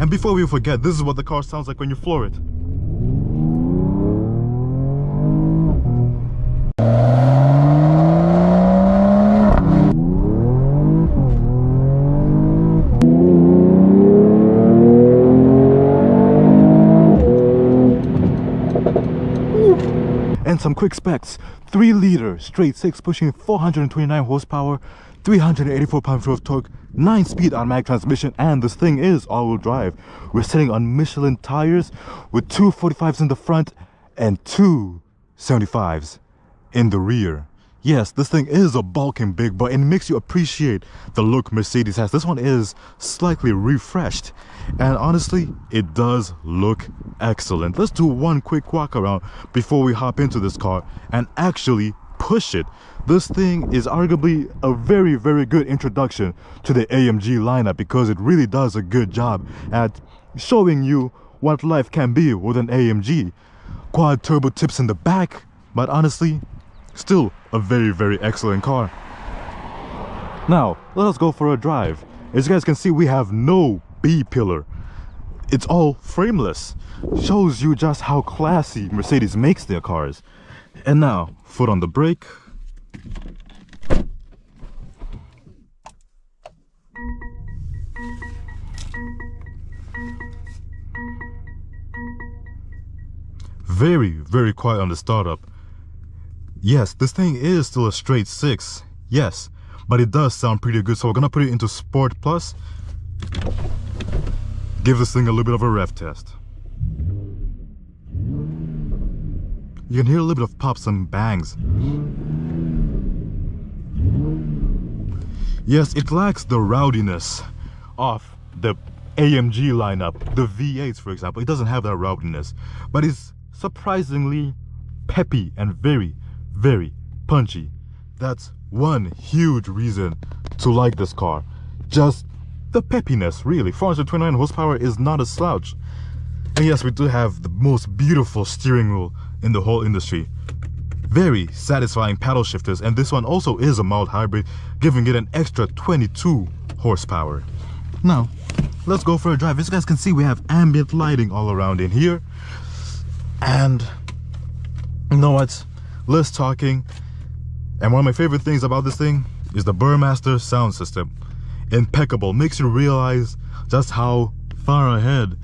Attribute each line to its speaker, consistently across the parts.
Speaker 1: And before we forget, this is what the car sounds like when you floor it. And some quick specs: 3-liter straight 6 pushing 429 horsepower, 384 pound-feet of torque, 9-speed automatic transmission, and this thing is all-wheel drive. We're sitting on Michelin tires with 245s in the front and 2 75s in the rear. Yes, this thing is a bulking big, but it makes you appreciate the look Mercedes has. This one is slightly refreshed, and honestly, it does look excellent. Let's do one quick walk around before we hop into this car and actually push it. This thing is arguably a very, very good introduction to the AMG lineup, because it really does a good job at showing you what life can be with an AMG. Quad turbo tips in the back, but honestly, still a very, very excellent car. Now, let us go for a drive. As you guys can see, we have no B-pillar. It's all frameless. Shows you just how classy Mercedes makes their cars. And now, foot on the brake. Very, very quiet on the startup. Yes, this thing is still a straight 6, yes, but it does sound pretty good, so we're gonna put it into Sport Plus. Give this thing a little bit of a rev test. You can hear a little bit of pops and bangs. Yes, it lacks the rowdiness of the AMG lineup, the V8s for example. It doesn't have that rowdiness, but it's surprisingly peppy and very, very punchy. That's one huge reason to like this car. Just the peppiness, really. 429 horsepower is not a slouch. And yes, we do have the most beautiful steering wheel in the whole industry. Very satisfying paddle shifters, and this one also is a mild hybrid, giving it an extra 22 horsepower. Now, let's go for a drive. As you guys can see, we have ambient lighting all around in here. And you know what? Less talking. And one of my favorite things about this thing is the Burmaster sound system. Impeccable. Makes you realize just how far ahead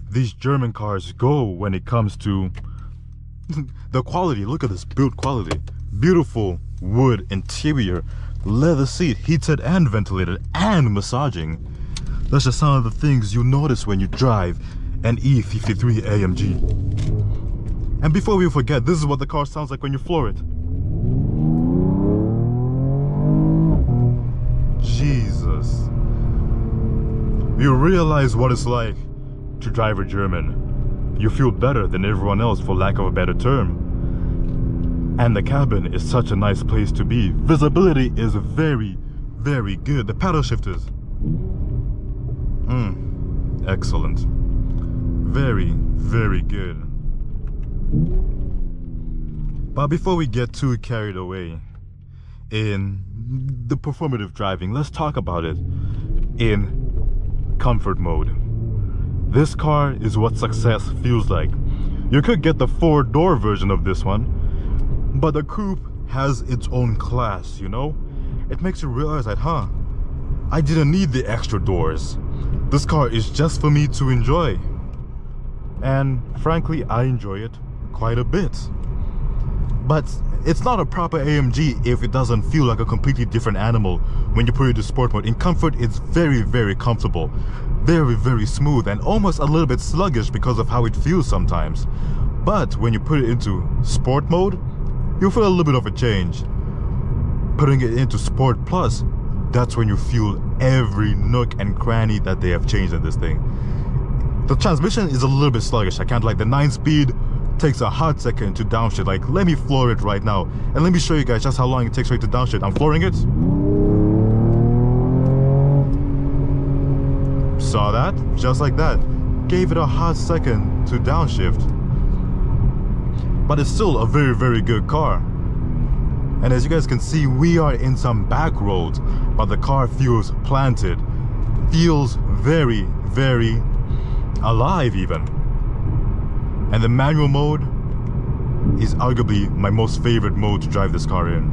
Speaker 1: these German cars go when it comes to the quality. Look at this build quality. Beautiful wood interior, leather seat, heated and ventilated, and massaging. That's just some of the things you notice when you drive an E53 AMG. And before we forget, this is what the car sounds like when you floor it. Jesus. You realize what it's like to drive a German. You feel better than everyone else, for lack of a better term. And the cabin is such a nice place to be. Visibility is very, very good. The paddle shifters. Excellent. Very, very good. But before we get too carried away in the performative driving, let's talk about it in comfort mode. This car is what success feels like. You could get the 4-door version of this one, but the coupe has its own class, you know? It makes you realize that, I didn't need the extra doors. This car is just for me to enjoy. And frankly, I enjoy it quite a bit. But it's not a proper AMG if it doesn't feel like a completely different animal when you put it into sport mode. In comfort, it's very, very comfortable, very, very smooth, and almost a little bit sluggish because of how it feels sometimes. But when you put it into sport mode, you'll feel a little bit of a change. Putting it into Sport Plus, that's when you feel every nook and cranny that they have changed in this thing. The transmission is a little bit sluggish. I can't, like, the 9-speed takes a hot second to downshift. Like, let me floor it right now and let me show you guys just how long it takes for it to downshift. I'm flooring it. Saw that? Just like that. Gave it a hot second to downshift. But it's still a very, very good car. And as you guys can see, we are in some back roads, but the car feels planted. Feels very, very alive even. And the manual mode is arguably my most favorite mode to drive this car in.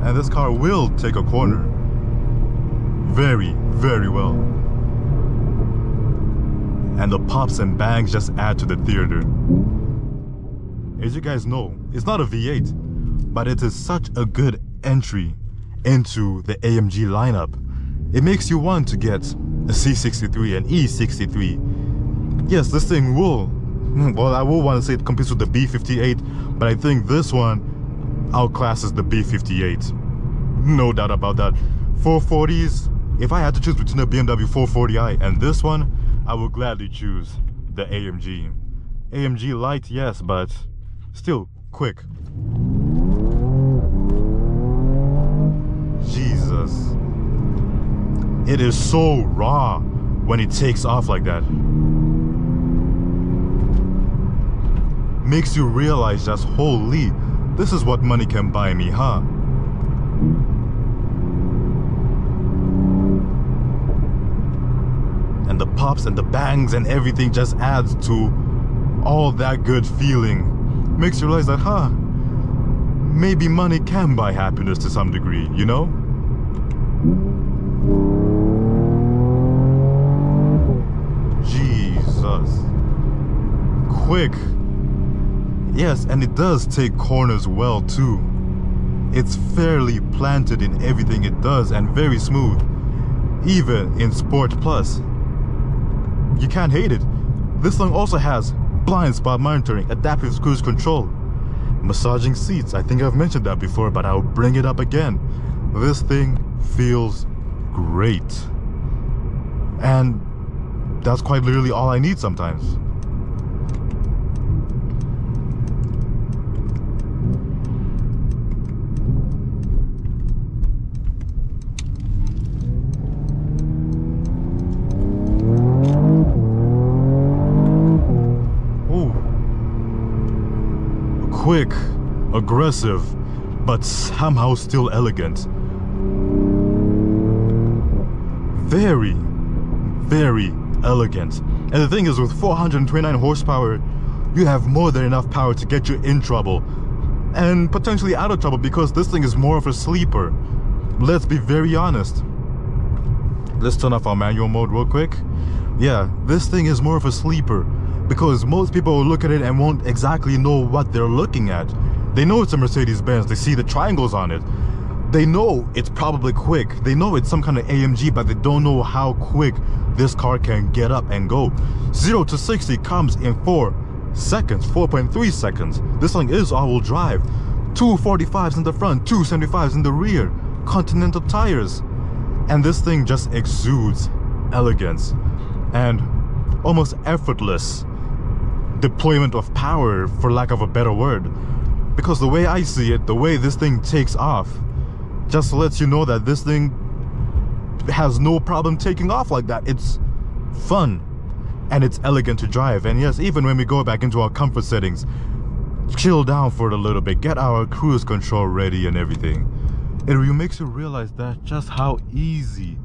Speaker 1: And this car will take a corner very, very well. And the pops and bangs just add to the theater. As you guys know, it's not a V8, but it is such a good entry into the AMG lineup. It makes you want to get a C63 and E63. Yes, this thing will, well, I will want to say it competes with the B58, but I think this one outclasses the B58. No doubt about that. 440s, if I had to choose between a BMW 440i and this one, I would gladly choose the AMG. AMG light, yes, but still quick. Jesus. It is so raw when it takes off like that. Makes you realize just, holy, this is what money can buy me, huh? And the pops and the bangs and everything just adds to all that good feeling. Makes you realize that, huh, maybe money can buy happiness to some degree, you know? Jesus. Quick. Yes, and it does take corners well too. It's fairly planted in everything it does and very smooth. Even in Sport Plus. You can't hate it. This thing also has blind spot monitoring, adaptive cruise control, massaging seats. I think I've mentioned that before, but I'll bring it up again. This thing feels great. And that's quite literally all I need sometimes. Quick, aggressive, but somehow still elegant. Very, very elegant. And the thing is, with 429 horsepower, you have more than enough power to get you in trouble and potentially out of trouble, because this thing is more of a sleeper. Let's be very honest. Let's turn off our manual mode real quick. Yeah, this thing is more of a sleeper, because most people will look at it and won't exactly know what they're looking at. They know it's a Mercedes-Benz, they see the triangles on it. They know it's probably quick. They know it's some kind of AMG, but they don't know how quick this car can get up and go. 0 to 60 comes in 4 seconds, 4.3 seconds. This thing is all-wheel drive. 245s in the front, 275s in the rear. Continental tires. And this thing just exudes elegance and almost effortless deployment of power, for lack of a better word. Because the way I see it, the way this thing takes off just lets you know that this thing has no problem taking off like that. It's fun and it's elegant to drive. And yes, even when we go back into our comfort settings, chill down for it a little bit, get our cruise control ready and everything, it makes you realize that just how easy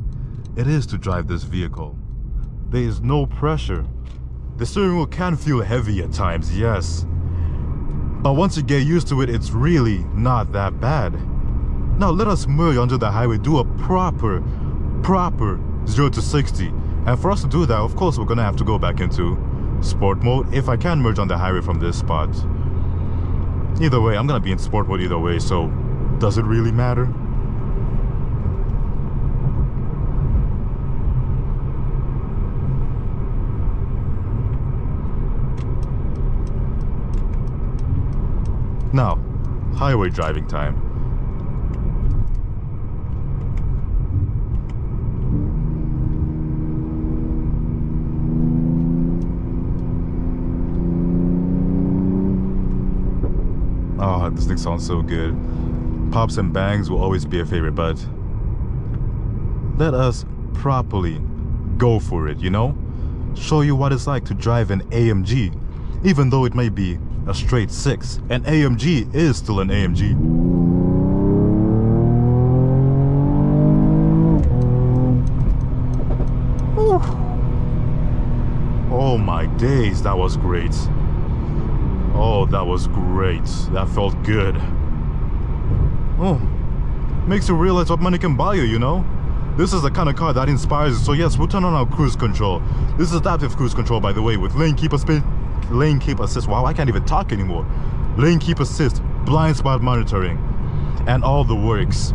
Speaker 1: it is to drive this vehicle. There is no pressure. The steering wheel can feel heavy at times, yes. But once you get used to it, it's really not that bad. Now let us merge onto the highway, do a proper 0 to 60. And for us to do that, of course, we're gonna have to go back into sport mode, if I can merge on the highway from this spot. Either way, I'm gonna be in sport mode either way, so does it really matter? Now, highway driving time. Oh, this thing sounds so good. Pops and bangs will always be a favorite, but let us properly go for it, you know? Show you what it's like to drive an AMG, even though it may be a straight 6. An AMG is still an AMG. my days, that was great. Oh, that was great. That felt good. Oh, makes you realize what money can buy you, you know? This is the kind of car that inspires you. So yes, we'll turn on our cruise control. This is adaptive cruise control, by the way, with lane keep assist. Wow, I can't even talk anymore. Lane keep assist, blind spot monitoring, and all the works.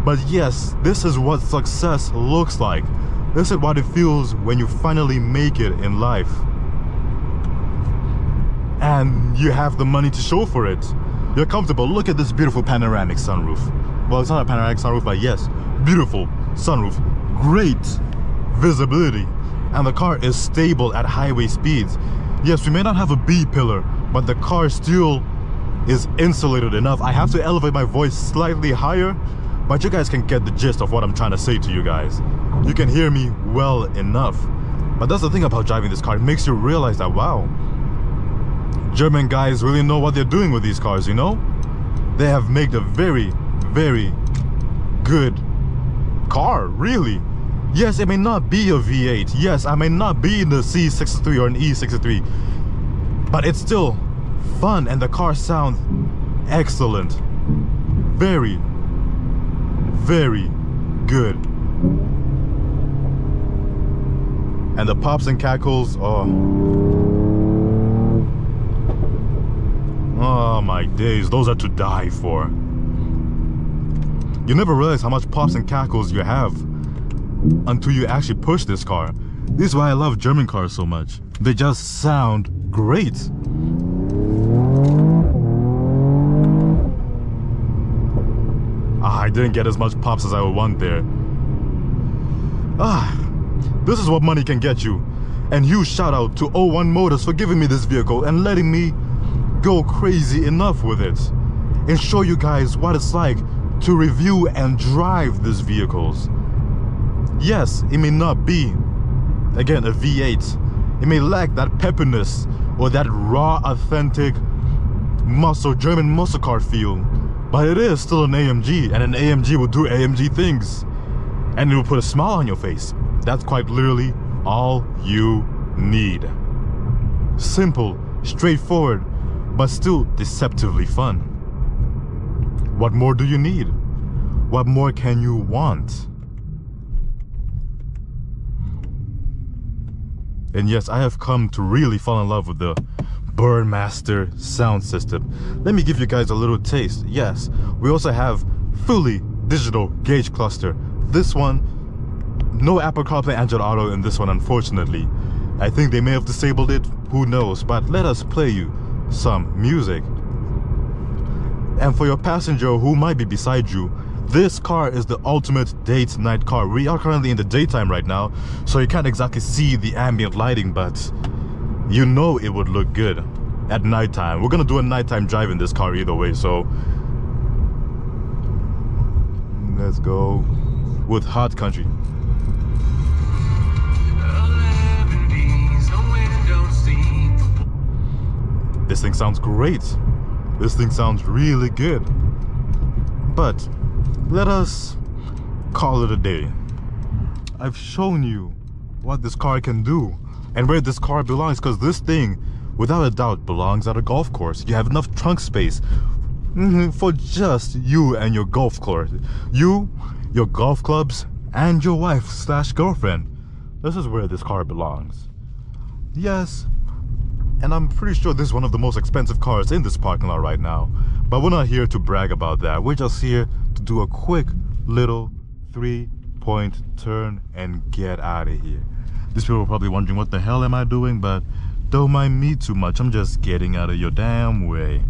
Speaker 1: But yes, this is what success looks like. This is what it feels when you finally make it in life. And you have the money to show for it. You're comfortable. Look at this beautiful panoramic sunroof. Well, it's not a panoramic sunroof, but yes, beautiful sunroof. Great visibility. And the car is stable at highway speeds. Yes, we may not have a B-pillar, but the car still is insulated enough. I have to elevate my voice slightly higher, but you guys can get the gist of what I'm trying to say to you guys. You can hear me well enough. But that's the thing about driving this car. It makes you realize that, wow, German guys really know what they're doing with these cars, you know? They have made a very, very good car, really. Yes, it may not be a V8. Yes, I may not be in the C63 or an E63. But it's still fun and the car sounds excellent. Very, very good. And the pops and cackles, oh my days, those are to die for. You never realize how much pops and cackles you have until you actually push this car. This is why I love German cars so much. They just sound great. I didn't get as much pops as I would want there. This is what money can get you. And huge shout out to 01 Motors for giving me this vehicle and letting me go crazy enough with it and show you guys what it's like to review and drive these vehicles. Yes, it may not be, again, a V8. It may lack that peppiness or that raw, authentic German muscle car feel, but it is still an AMG, and an AMG will do AMG things, and it will put a smile on your face. That's quite literally all you need. Simple, straightforward, but still deceptively fun. What more do you need? What more can you want? And yes, I have come to really fall in love with the Burmester sound system. Let me give you guys a little taste. Yes, we also have fully digital gauge cluster. This one, no Apple CarPlay, Android Auto in this one, unfortunately. I think they may have disabled it, who knows, but let us play you some music. And for your passenger who might be beside you, this car is the ultimate date night car. We are currently in the daytime right now, so you can't exactly see the ambient lighting, but you know it would look good at nighttime. We're gonna do a nighttime drive in this car either way, so let's go with Hot Country. This thing sounds great. This thing sounds really good. But let us call it a day. I've shown you what this car can do and where this car belongs, because this thing, without a doubt, belongs at a golf course. You have enough trunk space for just you and your golf course. You, your golf clubs, and your wife/girlfriend. This is where this car belongs. Yes, and I'm pretty sure this is one of the most expensive cars in this parking lot right now. But we're not here to brag about that. We're just here to do a quick little 3-point turn and get out of here. These people are probably wondering, what the hell am I doing? But don't mind me too much. I'm just getting out of your damn way.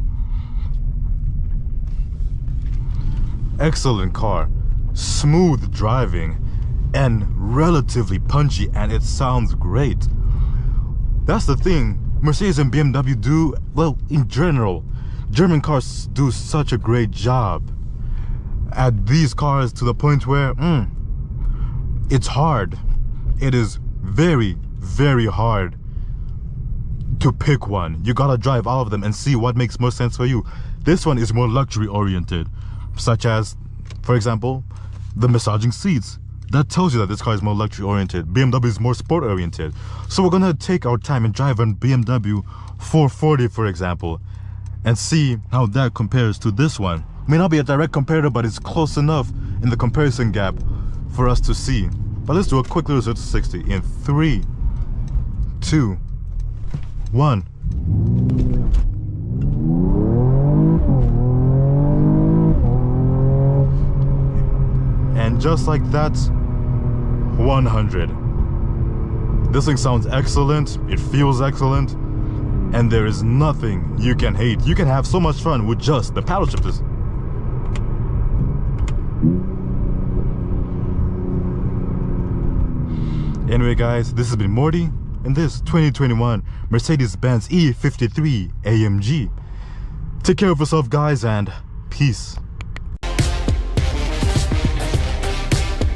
Speaker 1: Excellent car. Smooth driving and relatively punchy, and it sounds great. That's the thing. Mercedes and BMW do, well, in general, German cars do such a great job at these cars, to the point where it's hard. It is very, very hard to pick one. You gotta drive all of them and see what makes most sense for you. This one is more luxury oriented, such as, for example, the massaging seats, That tells you that this car is more luxury oriented. BMW is more sport oriented. So we're gonna take our time and drive an BMW 440, for example, and see how that compares to this one. May not be a direct comparator, but it's close enough in the comparison gap for us to see. But let's do a quick little 0 to 60 in 3, 2, 1. And just like that, 100. This thing sounds excellent, it feels excellent, and there is nothing you can hate. You can have so much fun with just the paddle shifters. Anyway guys, this has been Morty in this 2021 Mercedes-Benz E53 AMG. Take care of yourself guys, and peace.